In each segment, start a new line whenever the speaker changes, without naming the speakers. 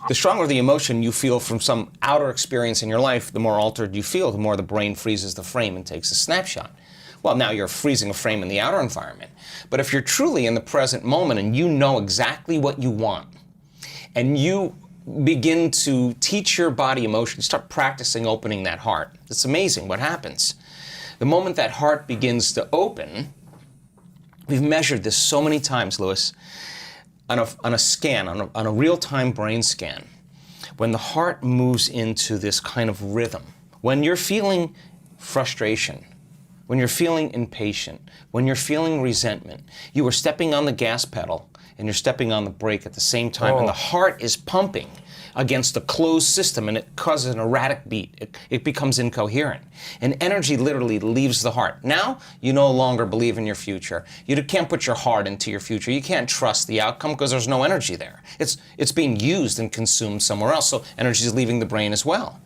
The stronger the emotion you feel from some outer experience in your life, the more altered you feel, the more the brain freezes the frame and takes a snapshot. Well, now you're freezing a frame in the outer environment. But if you're truly in the present moment and you know exactly what you want, and you begin to teach your body emotion, start practicing opening that heart, it's amazing what happens. The moment that heart begins to open, we've measured this so many times, Lewis, on a scan, on a real-time brain scan. When the heart moves into this kind of rhythm, when you're feeling frustration, when you're feeling impatient, when you're feeling resentment, you are stepping on the gas pedal and you're stepping on the brake at the same time, and the heart is pumping against a closed system, and it causes an erratic beat. It becomes incoherent. And energy literally leaves the heart. Now, you no longer believe in your future. You can't put your heart into your future. You can't trust the outcome because there's no energy there. It's being used and consumed somewhere else, so energy is leaving the brain as well.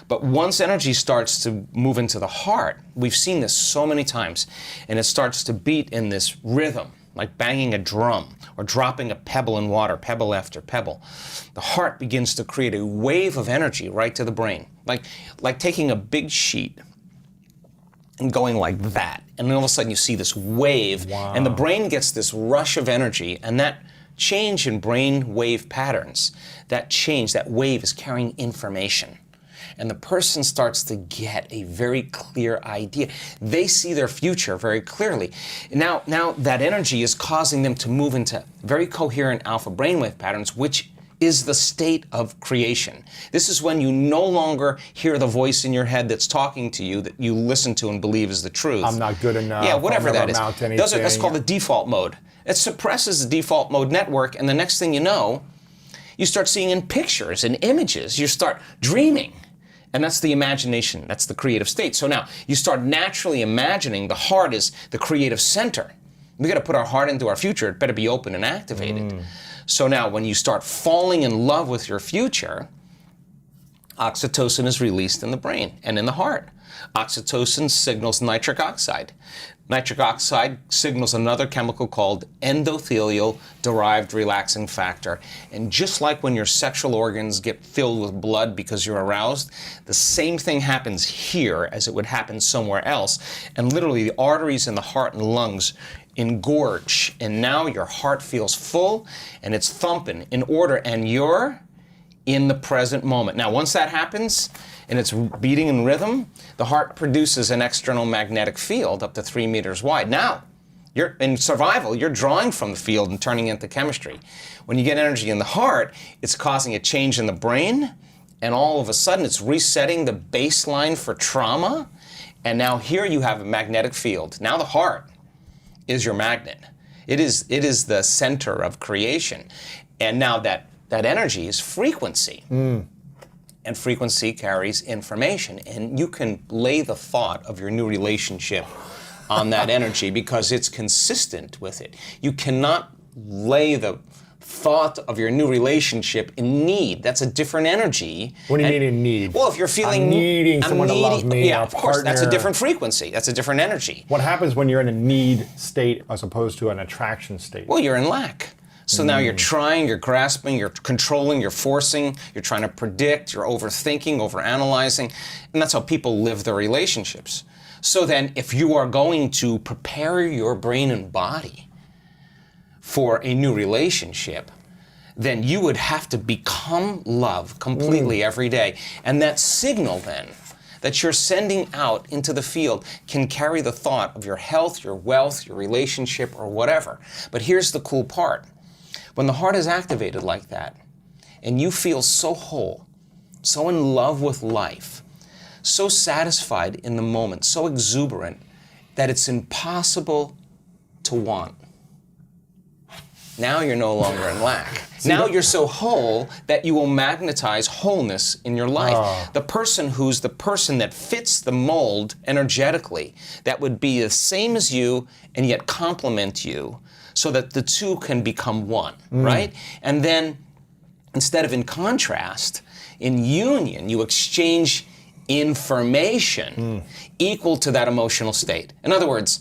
But once energy starts to move into the heart, we've seen this so many times, and it starts to beat in this rhythm, like banging a drum or dropping a pebble in water, pebble after pebble. The heart begins to create a wave of energy right to the brain, like taking a big sheet and going like that. And then all of a sudden you see this wave, and the brain gets this rush of energy, and that change in brain wave patterns, that change, that wave is carrying information. And the person starts to get a very clear idea. They see their future very clearly. Now that energy is causing them to move into very coherent alpha brainwave patterns, which is the state of creation. This is when you no longer hear the voice in your head that's talking to you, that you listen to and believe is the truth.
I'm not good enough.
Yeah, whatever that is. That's called
the
the default mode. It suppresses the default mode network, and the next thing you know, you start seeing in pictures and images. You start dreaming. And that's the imagination, that's the creative state. So now you start naturally imagining the heart is the creative center. We got to put our heart into our future. It better be open and activated. So now when you start falling in love with your future, oxytocin is released in the brain and in the heart. Oxytocin signals nitric oxide. Nitric oxide signals another chemical called endothelial-derived relaxing factor. And just like when your sexual organs get filled with blood because you're aroused, the same thing happens here as it would happen somewhere else. And literally the arteries in the heart and lungs engorge. And now your heart feels full and it's thumping in order, and you're in the present moment. Now, once that happens, and it's beating in rhythm, the heart produces an external magnetic field up to 3 meters wide. Now, you're in survival, you're drawing from the field and turning it into chemistry. When you get energy in the heart, it's causing a change in the brain, and all of a sudden it's resetting the baseline for trauma, and now here you have a magnetic field. Now the heart is your magnet. It is the center of creation. And now that energy is frequency. And frequency carries information, and you can lay the thought of your new relationship on that energy because it's consistent with it. You cannot lay the thought of your new relationship in need. That's a different energy.
What do you mean in need?
Well, if you're feeling...
I'm needing someone to love me,
yeah,
a
of course, that's a
partner.
different frequency. That's a different energy.
What happens when you're in a need state as opposed to an attraction state?
Well, you're in lack. So now you're trying, you're grasping, you're controlling, you're forcing, you're trying to predict, you're overthinking, overanalyzing, and that's how people live their relationships. So then if you are going to prepare your brain and body for a new relationship, then you would have to become love completely every day. And that signal then that you're sending out into the field can carry the thought of your health, your wealth, your relationship, or whatever. But here's the cool part. When the heart is activated like that, and you feel so whole, so in love with life, so satisfied in the moment, so exuberant, that it's impossible to want. Now you're no longer in lack. Now you're so whole that you will magnetize wholeness in your life. The person who's the person that fits the mold energetically, that would be the same as you and yet complement you, so that the two can become one, right? And then, instead of in contrast, in union, you exchange information equal to that emotional state. In other words,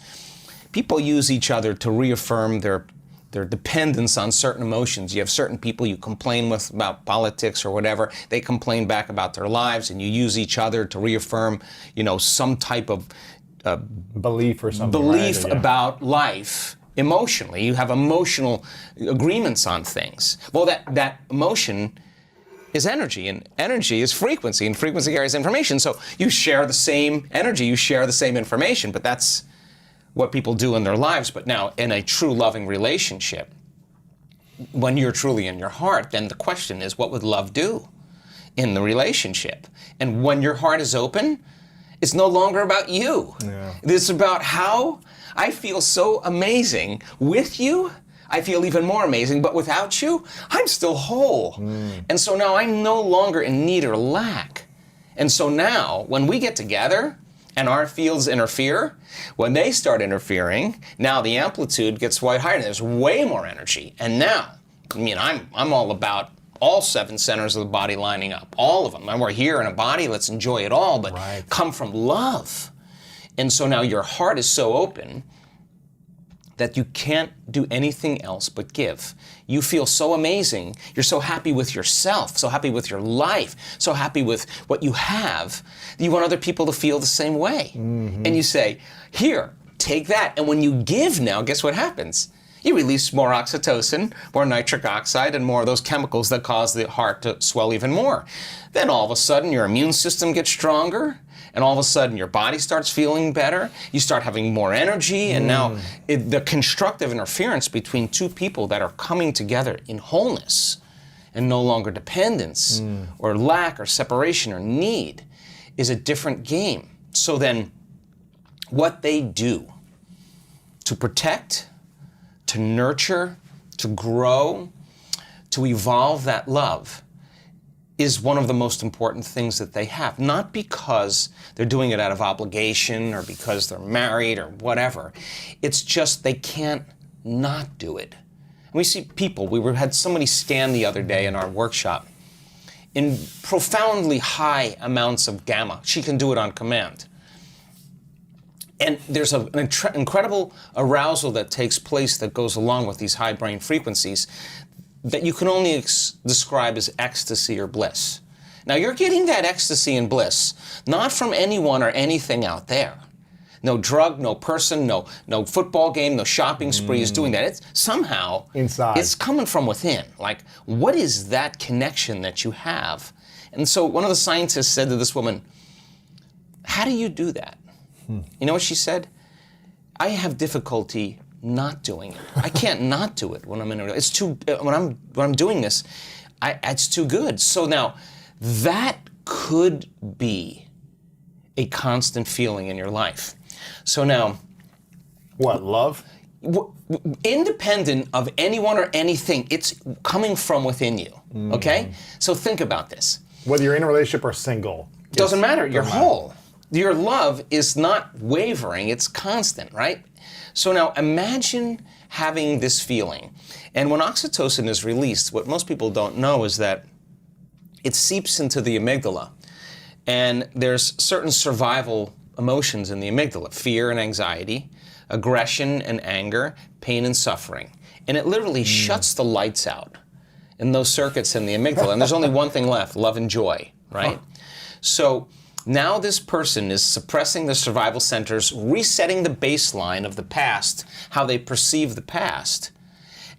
people use each other to reaffirm their their dependence on certain emotions. You have certain people you complain with about politics or whatever. They complain back about their lives, and you use each other to reaffirm, some type of
belief or something.
belief
right? Yeah.
about life emotionally. You have emotional agreements on things. Well, that emotion is energy, and energy is frequency, and frequency carries information. So you share the same energy, you share the same information, but that's what people do in their lives. But now, in a true loving relationship, when you're truly in your heart, then the question is, what would love do in the relationship? And when your heart is open, it's no longer about you.
Yeah.
It's about how I feel so amazing with you. I feel even more amazing, but without you, I'm still whole. And so now I'm no longer in need or lack. And so now, when we get together and our fields interfere, when they start interfering, now the amplitude gets way higher and there's way more energy. And now, I'm all about all 7 centers of the body lining up, all of them. And we're here in a body, let's enjoy it all, but come from love. And so now your heart is so open that you can't do anything else but give. You feel so amazing. You're so happy with yourself, so happy with your life, so happy with what you have. You want other people to feel the same way. And you say, here, take that. And when you give now, guess what happens? You release more oxytocin, more nitric oxide, and more of those chemicals that cause the heart to swell even more. Then all of a sudden, your immune system gets stronger, and all of a sudden your body starts feeling better, you start having more energy, and now the constructive interference between two people that are coming together in wholeness and no longer dependence or lack or separation or need is a different game. So then what they do to protect, to nurture, to grow, to evolve that love is one of the most important things that they have. Not because they're doing it out of obligation or because they're married or whatever. It's just they can't not do it. And we see people, we had somebody scan the other day in our workshop in profoundly high amounts of gamma. She can do it on command. And there's an incredible arousal that takes place that goes along with these high brain frequencies that you can only describe as ecstasy or bliss. Now you're getting that ecstasy and bliss, not from anyone or anything out there. No drug, no person, no football game, no shopping spree is doing that. It's somehow
inside.
It's coming from within. Like, what is that connection that you have? And so one of the scientists said to this woman, how do you do that? You know what she said? I have difficulty not doing it. I can't not do it when I'm in a. It's too when I'm doing this. It's too good. So now, that could be a constant feeling in your life. So now,
what, love?
Independent of anyone or anything, it's coming from within you. Okay. So think about this.
Whether you're in a relationship or single,
doesn't matter. You're whole. Your love is not wavering. It's constant, right? So now imagine having this feeling. And when oxytocin is released, what most people don't know is that it seeps into the amygdala. And there's certain survival emotions in the amygdala: fear and anxiety, aggression and anger, pain and suffering. And it literally shuts the lights out in those circuits in the amygdala. And there's only one thing left: love and joy, right? So now this person is suppressing the survival centers, resetting the baseline of the past, how they perceive the past.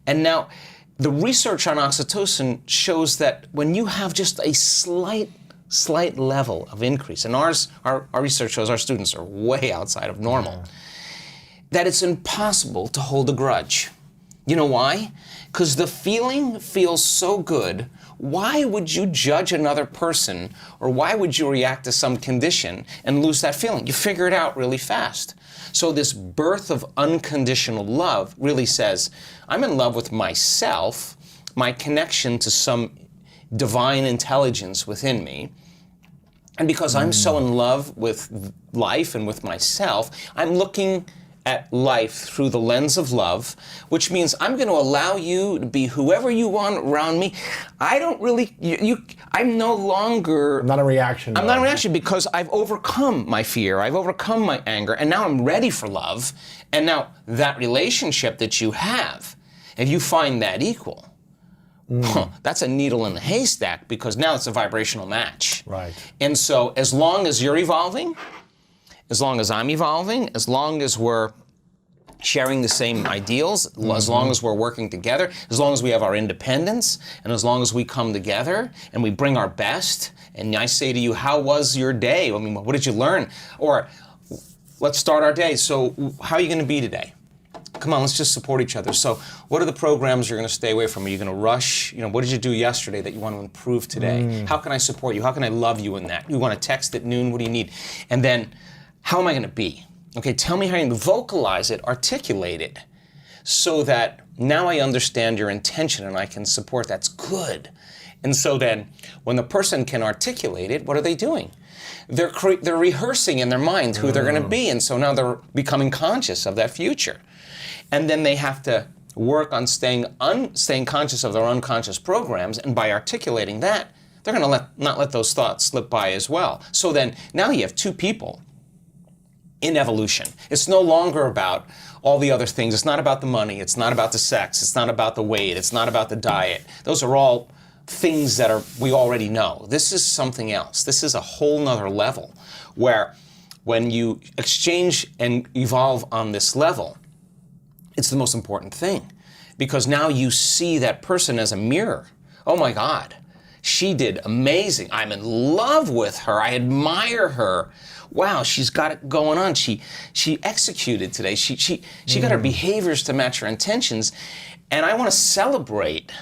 And now the research on oxytocin shows that when you have just a slight level of increase, and our research shows our students are way outside of normal, that it's impossible to hold a grudge. You know why? Because the feeling feels so good. Why would you judge another person, or why would you react to some condition and lose that feeling? You figure it out really fast. So this birth of unconditional love really says, I'm in love with myself, my connection to some divine intelligence within me. And because I'm so in love with life and with myself, I'm looking at life through the lens of love, which means I'm going to allow you to be whoever you want around me. I don't really, I'm no longer...
I'm not a reaction.
I'm not a reaction because I've overcome my fear, I've overcome my anger, and now I'm ready for love. And now that relationship that you have, If you find that equal, that's a needle in the haystack, because now it's a vibrational match.
Right.
And so as long as you're evolving, as long as I'm evolving, as long as we're sharing the same ideals, as long as we're working together, as long as we have our independence, and as long as we come together and we bring our best, and I say to you, how was your day? I mean, what did you learn? Or let's start our day. So how are you going to be today? Come on, let's just support each other. So what are the programs you're going to stay away from? Are you going to rush? What did you do yesterday that you want to improve today? How can I support you? How can I love you in that? You want to text at noon? What do you need? And then, how am I going to be? Okay, tell me how you vocalize it, articulate it, so that now I understand your intention and I can support. That's good. And so then, when the person can articulate it, what are they doing? They're rehearsing in their mind who they're going to be, and so now they're becoming conscious of that future. And then they have to work on staying conscious of their unconscious programs, and by articulating that, they're going to not let those thoughts slip by as well. So then, now you have two people in evolution. It's no longer about all the other things. It's not about the money. It's not about the sex. It's not about the weight. It's not about the diet. Those are all things that we already know. This is something else. This is a whole nother level, where when you exchange and evolve on this level, it's the most important thing, because now you see that person as a mirror. Oh my God, she did amazing. I'm in love with her. I admire her. Wow, she's got it going on. She executed today. She got her behaviors to match her intentions, and I want to celebrate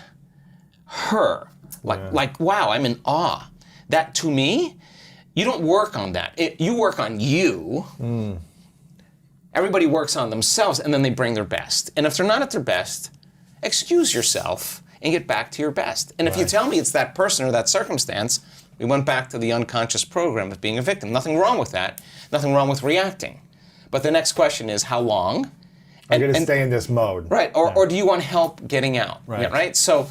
her. Like wow, I'm in awe. That, to me, you don't work on that. You work on you. Everybody works on themselves, and then they bring their best. And if they're not at their best, excuse yourself and get back to your best. And if you tell me it's that person or that circumstance, we went back to the unconscious program of being a victim. Nothing wrong with that. Nothing wrong with reacting. But the next question is, how long?
I'm going to stay in this mode.
Right. Or do you want help getting out?
Right.
Yeah, right? So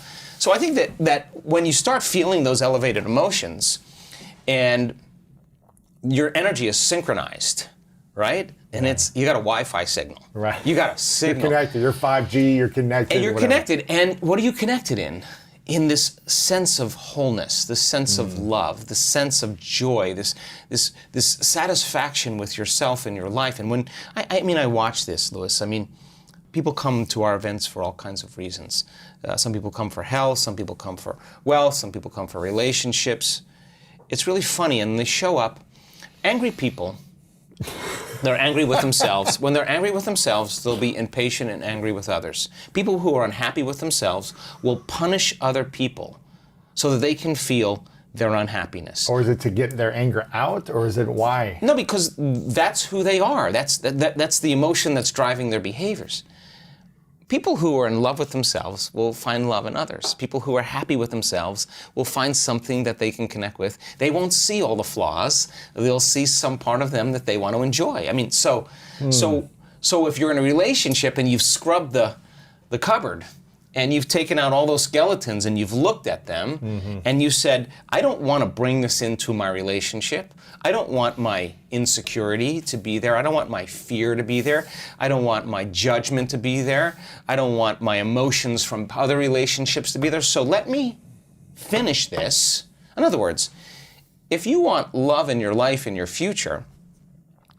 I think that when you start feeling those elevated emotions and your energy is synchronized, right? And you got a Wi-Fi signal.
Right.
You got a signal.
You're connected. You're 5G. You're connected.
And you're connected. And what are you connected in? In this sense of wholeness, this sense of love, this sense of joy, this satisfaction with yourself and your life. And when I watch this, Louis. I mean, people come to our events for all kinds of reasons. Some people come for health. Some people come for wealth. Some people come for relationships. It's really funny, and they show up. Angry people. They're angry with themselves. When they're angry with themselves, they'll be impatient and angry with others. People who are unhappy with themselves will punish other people so that they can feel their unhappiness.
Or is it to get their anger out, or is it why?
No, because that's who they are. That's the emotion that's driving their behaviors. People who are in love with themselves will find love in others. People who are happy with themselves will find something that they can connect with. They won't see all the flaws. They'll see some part of them that they want to enjoy. I mean, so if you're in a relationship and you've scrubbed the cupboard and you've taken out all those skeletons and you've looked at them and you said, I don't want to bring this into my relationship. I don't want my insecurity to be there. I don't want my fear to be there. I don't want my judgment to be there. I don't want my emotions from other relationships to be there. So let me finish this. In other words, if you want love in your life, in your future,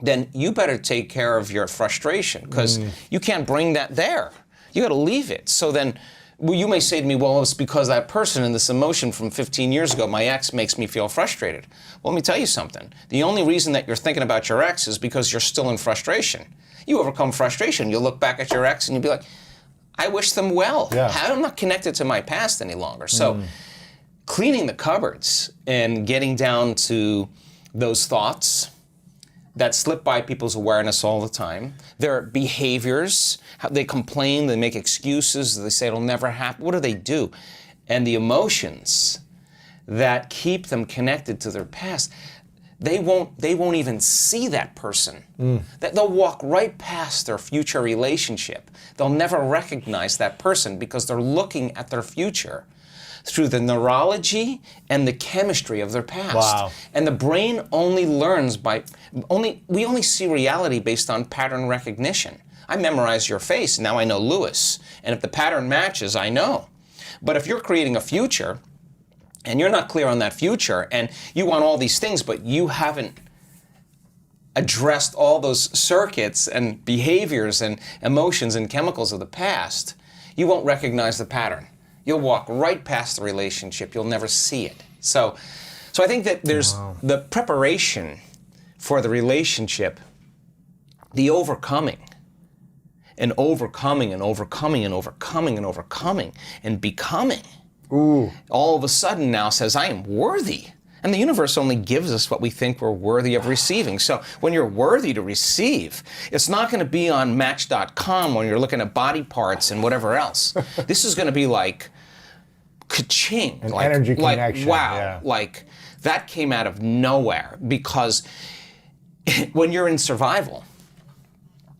then you better take care of your frustration, because you can't bring that there. You got to leave it. So then, you may say to me, well, it's because that person and this emotion from 15 years ago, my ex, makes me feel frustrated. Well, let me tell you something. The only reason that you're thinking about your ex is because you're still in frustration. You overcome frustration. You'll look back at your ex and you'll be like, I wish them well.
Yeah.
I'm not connected to my past any longer. So cleaning the cupboards and getting down to those thoughts that slip by people's awareness all the time. Their behaviors, how they complain, they make excuses, they say it'll never happen. What do? And the emotions that keep them connected to their past, they won't even see that person. That they'll walk right past their future relationship. They'll never recognize that person because they're looking at their future through the neurology and the chemistry of their past.
Wow.
And the brain only learns we only see reality based on pattern recognition. I memorize your face, and now I know Lewis. And if the pattern matches, I know. But if you're creating a future, and you're not clear on that future, and you want all these things, but you haven't addressed all those circuits and behaviors and emotions and chemicals of the past, you won't recognize the pattern. You'll walk right past the relationship. You'll never see it. So I think that there's the preparation for the relationship, the overcoming, and overcoming and overcoming and overcoming and overcoming and becoming.
Ooh.
All of a sudden now says, I am worthy. And the universe only gives us what we think we're worthy of receiving. So when you're worthy to receive, it's not going to be on Match.com when you're looking at body parts and whatever else. This is going to be like ka-ching.
An
like,
energy
like,
connection.
wow.
Yeah.
Like that came out of nowhere, because when you're in survival,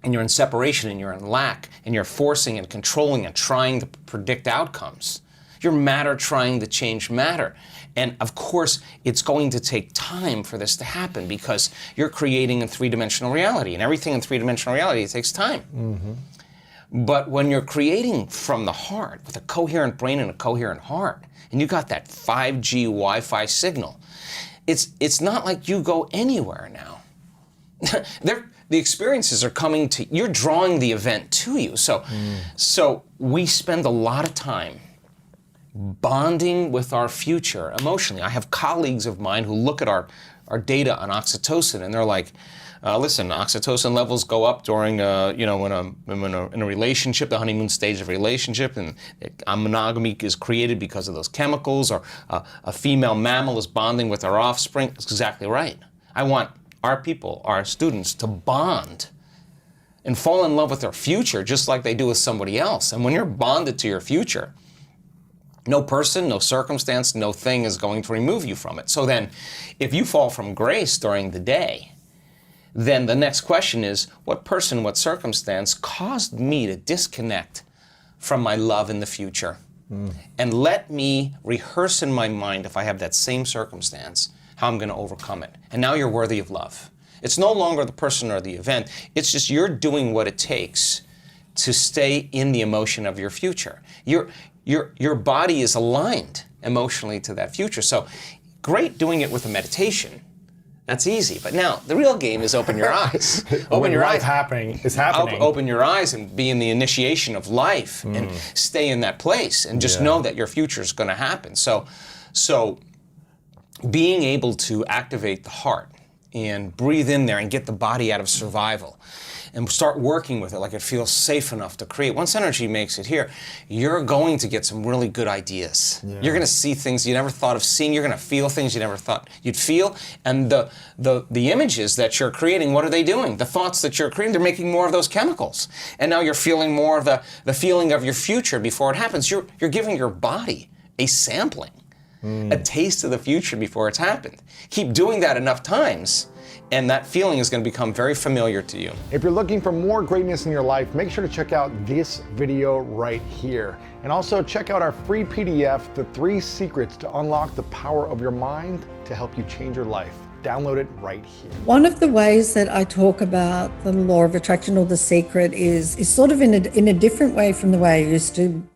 and you're in separation, and you're in lack, and you're forcing and controlling and trying to predict outcomes, you're matter trying to change matter. And of course, it's going to take time for this to happen, because you're creating a three-dimensional reality, and everything in three-dimensional reality takes time. Mm-hmm. But when you're creating from the heart, with a coherent brain and a coherent heart, and you got that 5G Wi-Fi signal, it's not like you go anywhere now. The experiences are coming to, you're drawing the event to you. So we spend a lot of time bonding with our future emotionally. I have colleagues of mine who look at our data on oxytocin, and they're like, listen, oxytocin levels go up during, in a relationship, the honeymoon stage of a relationship, and monogamy is created because of those chemicals, or a female mammal is bonding with her offspring. That's exactly right. I want our people, our students, to bond and fall in love with their future just like they do with somebody else. And when you're bonded to your future, no person, no circumstance, no thing is going to remove you from it. So then, if you fall from grace during the day, then the next question is, what person, what circumstance caused me to disconnect from my love in the future? And let me rehearse in my mind, if I have that same circumstance, how I'm going to overcome it. And now you're worthy of love. It's no longer the person or the event. It's just you're doing what it takes to stay in the emotion of your future. Your body is aligned emotionally to that future. So great doing it with a meditation. That's easy. But now the real game is open your eyes. Open your eyes.
It's happening.
Open your eyes and be in the initiation of life and stay in that place and just know that your future is going to happen. So being able to activate the heart and breathe in there and get the body out of survival and start working with it like it feels safe enough to create. Once energy makes it here, you're going to get some really good ideas. Yeah. You're going to see things you never thought of seeing. You're going to feel things you never thought you'd feel. And the images that you're creating, what are they doing? The thoughts that you're creating, they're making more of those chemicals. And now you're feeling more of the feeling of your future before it happens. You're giving your body a sampling. A taste of the future before it's happened. Keep doing that enough times, and that feeling is going to become very familiar to you.
If you're looking for more greatness in your life, make sure to check out this video right here. And also check out our free PDF, The 3 Secrets to Unlock the Power of Your Mind to help you change your life. Download it right here.
One of the ways that I talk about the law of attraction, or the secret, is sort of in a different way from the way I used to